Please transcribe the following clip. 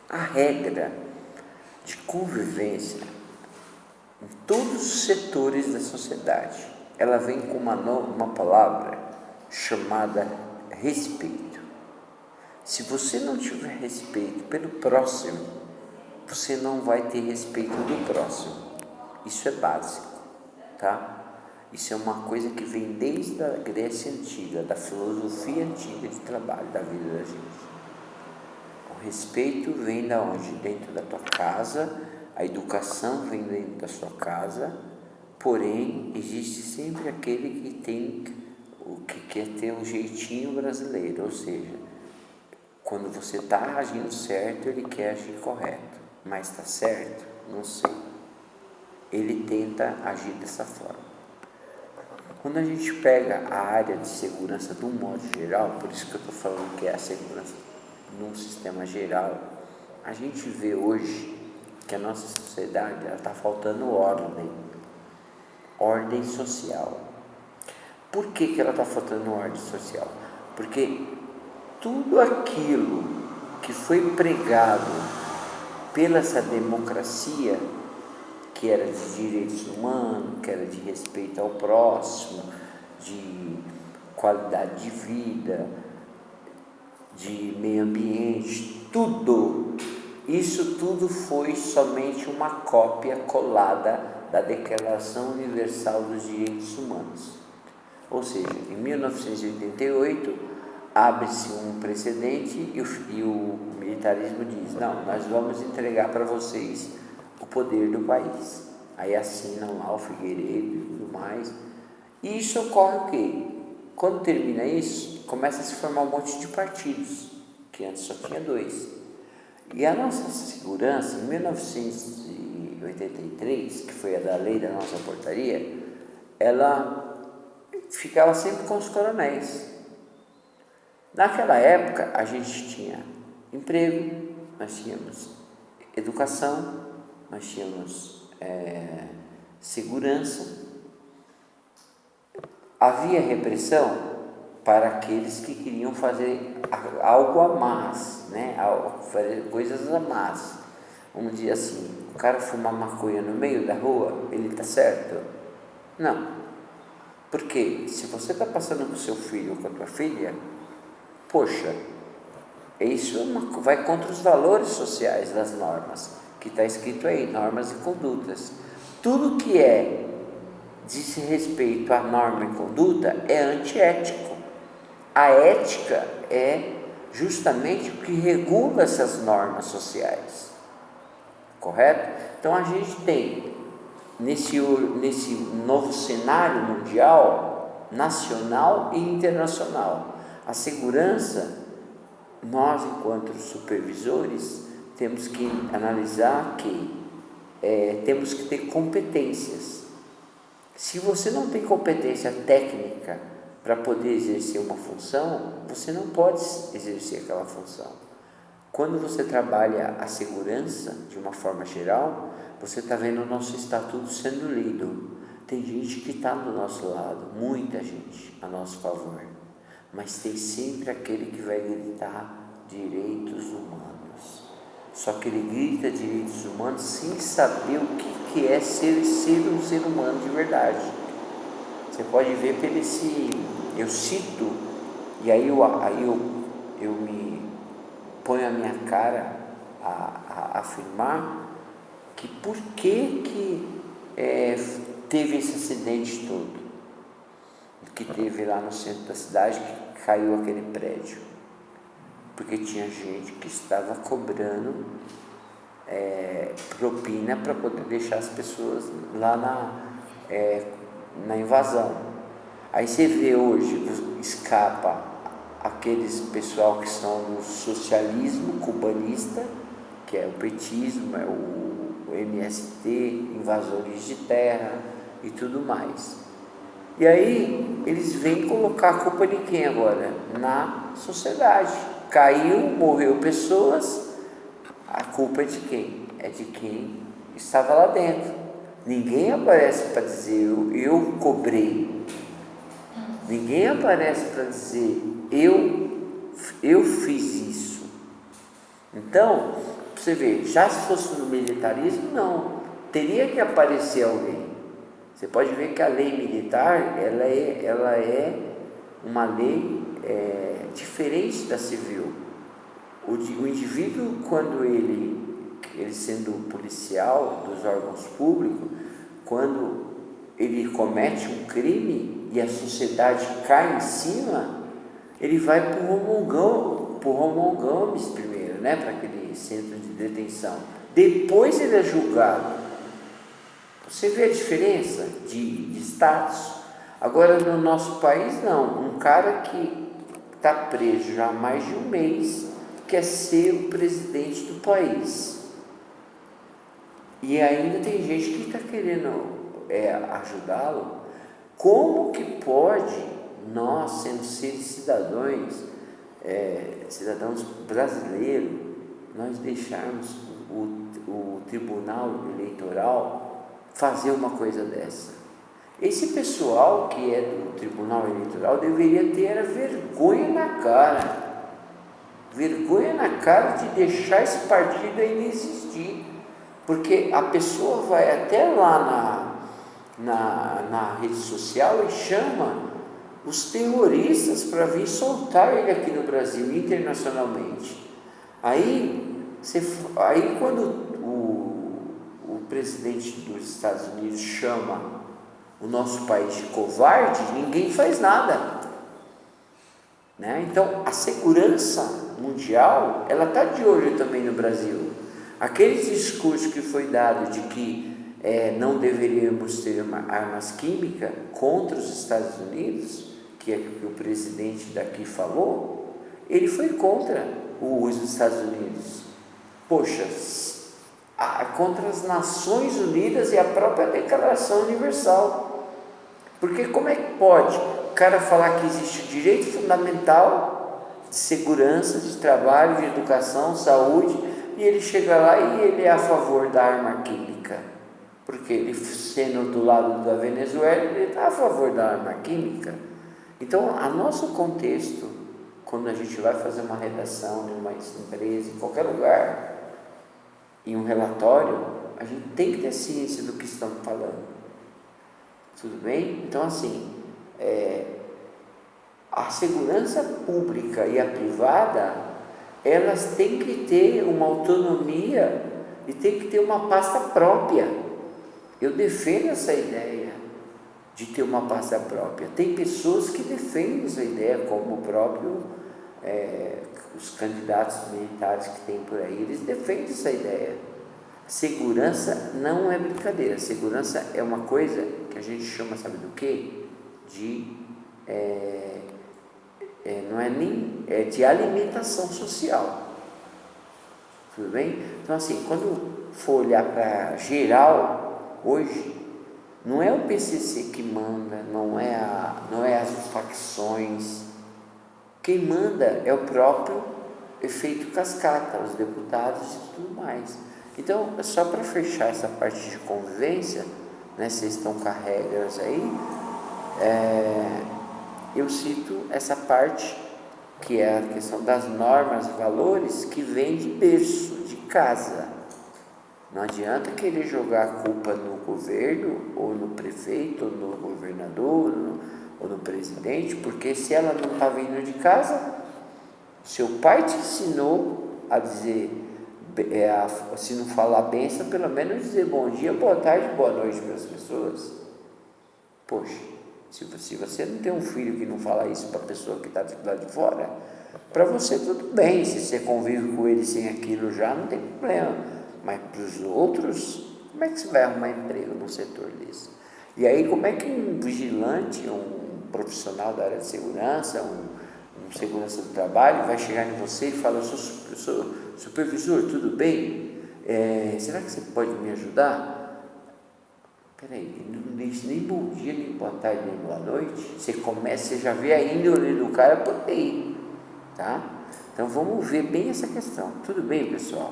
A regra de convivência em todos os setores da sociedade, ela vem com uma palavra chamada respeito. Se você não tiver respeito pelo próximo, você não vai ter respeito do próximo. Isso é básico, tá? Isso é uma coisa que vem desde a Grécia Antiga, da filosofia antiga de trabalho, da vida da gente. O respeito vem da onde? Dentro da tua casa, a educação vem dentro da sua casa, porém, existe sempre aquele que tem o que quer ter um jeitinho brasileiro, ou seja, quando você está agindo certo, ele quer agir correto, mas está certo? Não sei. Ele tenta agir dessa forma. Quando a gente pega a área de segurança de um modo geral, por isso que eu estou falando que é a segurança num sistema geral, a gente vê hoje que a nossa sociedade está faltando ordem social. Por que ela está faltando ordem social? Porque tudo aquilo que foi pregado pela essa democracia, que era de direitos humanos, que era de respeito ao próximo, de qualidade de vida, de meio ambiente, isso tudo foi somente uma cópia colada da Declaração Universal dos Direitos Humanos. Ou seja, em 1988, abre-se um precedente e o militarismo diz: não, nós vamos entregar para vocês o poder do país. Aí assinam lá o Figueiredo e tudo mais. E isso ocorre o quê? Quando termina isso, começa a se formar um monte de partidos, que antes só tinha 2. E a nossa segurança, em 1983, que foi a da lei da nossa portaria, ela ficava sempre com os coronéis. Naquela época, a gente tinha emprego, nós tínhamos educação, nós tínhamos segurança. Havia repressão para aqueles que queriam fazer algo a mais, né? Fazer coisas a mais. Vamos dizer assim, o cara fumar maconha no meio da rua, ele está certo? Não. Porque se você está passando com o seu filho ou com a tua filha, poxa, isso vai contra os valores sociais das normas, que está escrito aí, normas e condutas. Tudo que diz respeito à norma e conduta é antiético. A ética é justamente o que regula essas normas sociais, correto? Então a gente tem nesse novo cenário mundial, nacional e internacional, a segurança. Nós, enquanto supervisores, temos que analisar que temos que ter competências. Se você não tem competência técnica para poder exercer uma função, você não pode exercer aquela função. Quando você trabalha a segurança de uma forma geral, você está vendo o nosso estatuto sendo lido. Tem gente que está do nosso lado, muita gente a nosso favor, mas tem sempre aquele que vai gritar direitos humanos. Só que ele grita direitos humanos sem saber o que é ser um ser humano de verdade. Você pode ver pelo eu cito, e aí eu me ponho a minha cara a afirmar que por que teve esse acidente todo, que teve lá no centro da cidade, que caiu aquele prédio, porque tinha gente que estava cobrando propina para poder deixar as pessoas lá na invasão. Aí você vê hoje, escapa aqueles pessoal que estão no socialismo cubanista, que é o petismo, é o MST, invasores de terra e tudo mais. E aí eles vêm colocar a culpa de quem agora? Na sociedade. Caiu, morreu pessoas, a culpa é de quem? É de quem estava lá dentro. Ninguém aparece para dizer eu cobrei. Ninguém aparece para dizer eu fiz isso. Então, Você vê, já se fosse no militarismo, não. Teria que aparecer alguém. Você pode ver que a lei militar, ela é uma lei diferente da civil. O indivíduo, quando ele sendo policial dos órgãos públicos, quando ele comete um crime e a sociedade cai em cima, ele vai para o Romão Gomes primeiro, né, para aquele centro de detenção. Depois ele é julgado. Você vê a diferença de status? Agora, no nosso país, não. Um cara que está preso já há mais de um mês quer ser o presidente do país. E ainda tem gente que está querendo ajudá-lo. Como que pode nós, sendo seres cidadãos brasileiros, nós deixarmos o Tribunal Eleitoral fazer uma coisa dessa? Esse pessoal que é do Tribunal Eleitoral deveria ter vergonha na cara. Vergonha na cara de deixar esse partido ainda existir. Porque a pessoa vai até lá na rede social e chama os terroristas para vir soltar ele aqui no Brasil, internacionalmente. Aí quando o presidente dos Estados Unidos chama o nosso país de covarde, ninguém faz nada, né? Então, a segurança mundial, ela está de olho também no Brasil. Aquele discurso que foi dado de que não deveríamos ter armas químicas contra os Estados Unidos, que é que o presidente daqui falou, ele foi contra os Estados Unidos. Poxa, contra as Nações Unidas e a própria Declaração Universal. Porque como é que pode o cara falar que existe o direito fundamental de segurança, de trabalho, de educação, saúde, e ele chega lá e ele é a favor da arma química? Porque ele, sendo do lado da Venezuela, ele está a favor da arma química. Então, a nosso contexto, quando a gente vai fazer uma redação em uma empresa, em qualquer lugar, em um relatório, a gente tem que ter ciência do que estamos falando. Tudo bem? Então, assim, a segurança pública e a privada, elas têm que ter uma autonomia e tem que ter uma pasta própria. Eu defendo essa ideia de ter uma pasta própria. Tem pessoas que defendem essa ideia, como o próprio os candidatos militares que tem por aí, eles defendem essa ideia. Segurança não é brincadeira. Segurança é uma coisa que a gente chama, sabe do quê? Não é nem de alimentação social. Tudo bem? Então, assim, quando for olhar para geral, hoje, não é o PCC que manda, não é as facções. Quem manda é o próprio efeito cascata, os deputados e tudo mais. Então, só para fechar essa parte de convivência, né, vocês estão com regras aí, eu cito essa parte que é a questão das normas, valores, que vem de berço, de casa. Não adianta querer jogar a culpa no governo, ou no prefeito, ou no governador, ou no presidente, porque se ela não está vindo de casa, seu pai te ensinou a dizer, se não falar benção, pelo menos dizer bom dia, boa tarde, boa noite para as pessoas. Poxa, se você não tem um filho que não fala isso para a pessoa que está lá de fora, para você tudo bem, se você convive com ele sem aquilo já, não tem problema. Mas para os outros, como é que você vai arrumar emprego num setor desse? E aí, como é que um vigilante, um profissional da área de segurança, um segurança do trabalho, vai chegar em você e falar: eu sou supervisor, tudo bem? Será que você pode me ajudar? Peraí, não diz nem bom dia, nem boa tarde, nem boa noite. Você já vê a índole do cara por aí, tá? Então vamos ver bem essa questão. Tudo bem, pessoal?